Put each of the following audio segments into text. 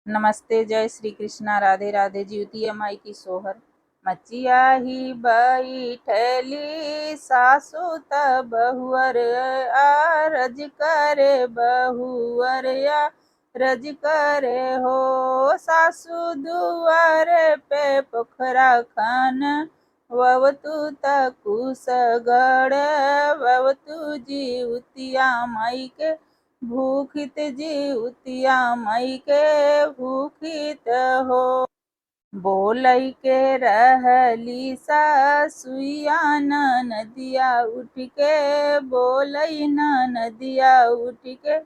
नमस्ते, जय श्री कृष्णा, राधे राधे। जीवतिया माई की सोहर। मचिया ही बैठली सासु त बहुअर आरज करे, बहुअर या रज करे हो। सासु दुआरे पे पोखरा खान ववतु त कुसगढ़, ववतु जीवतिया माई के भूखित जीवतिया माई के भूखित हो। बोलै के रहली सासुइया नदिया उठ के, बोलै नदिया उठ के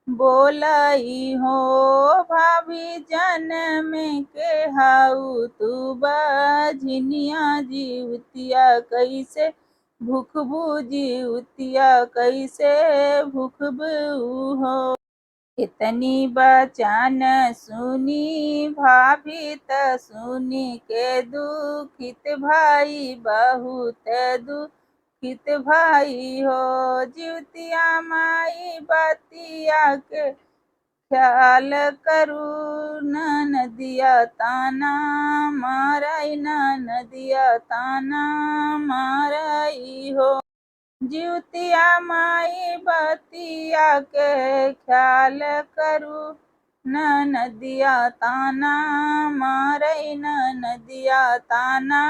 बोलाई हो। भाभी जन्म के हाउ तू बझनिया, जीवतिया कैसे भूखबू, जीवतिया कैसे भूखबू हो। इतनी बचन सुनी भाभी त सुनी के दुखित भाई, बहुत दुखित भाई हो। जीवतिया माई बतिया के ख्याल करू, नदिया ताना माराई, नदिया ताना माराई हो। जीवतिया माई बतिया के ख्याल करू, नदिया ताना मारई, नदिया ताना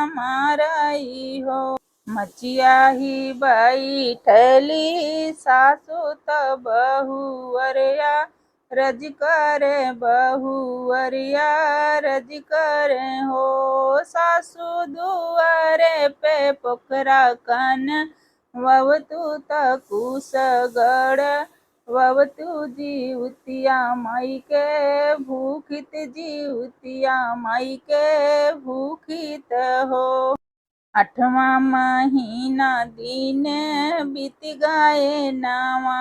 मारई हो। मचिया ही बैठली सासु त बहुअरिया रज करे, बहुअरिया रज करे हो। सासु दुआरे पे पोखरा कन ववतु त कुसगढ़, ववतु जीवतिया माई के भूखित, जीवतिया माई के भूखित हो। 8वां महीना दिन बीत गए, नावा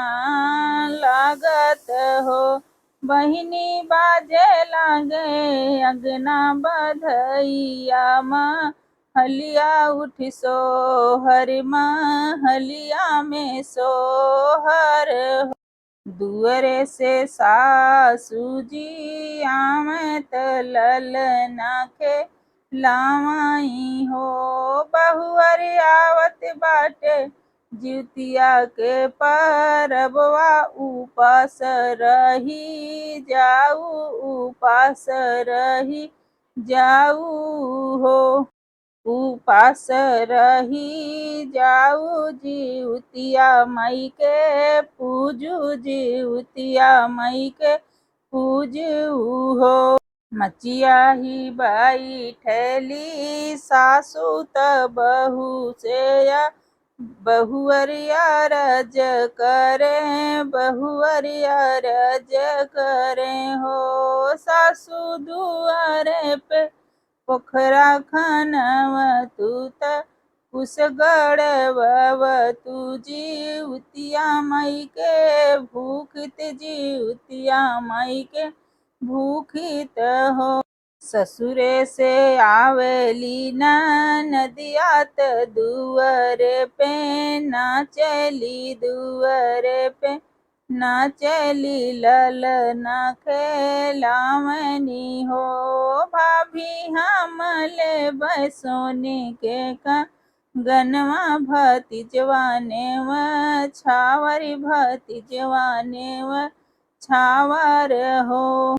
लागत हो। बहिनी बाजे लागे अगना बधैया, महलिया उठ सोहर, महलिया में सोहर हो। दुअरे से सासू जी आमत ललना के लावाई हो। बहुअर आवत बाटे जीवतिया के परबवा, उपास रही जाऊ, उपास रही जाऊ हो। उपास रही जाऊ, जीवतिया माई के पूजू, जीवतिया माई के पूजू हो। मचिया ही बैठली सासु त बहू से बहुअरिया रज करे, बहुअरिया रज करे हो। सासु दुआरे पे पोखरा खनवतु त कुसगढ़, ववतु जीवतिया माई के भूखित, जीवतिया माई के भूखित हो। ससुरे से आवेली नदिया त दुअरे पे नाचली, दुअरे पे नाचली ललना खेलावनी हो। भाभी हम ले सोने के गनवा भतीजवाने व छावरी, भतीजवाने व छावर हो।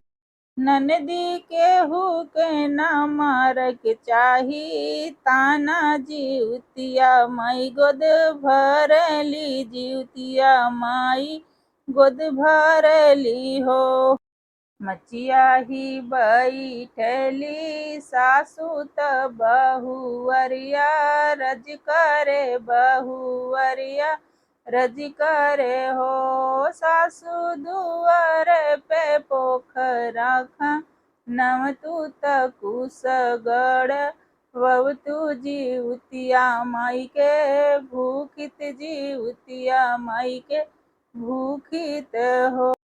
ननदी केहू के ना मारक चाही, ताना जीवतिया माई गोद भरली, जीवतिया माई गोद भरली हो। मचिया ही बैठली सासु त बहुअरिया रज करे, बहुअरिया रज करे हो। सासु दुआरे पे पोखरा खनवतु त कुसगढ़, ववतु जीवतिया माई के भूखित, जीवतिया माई के भूखित हो।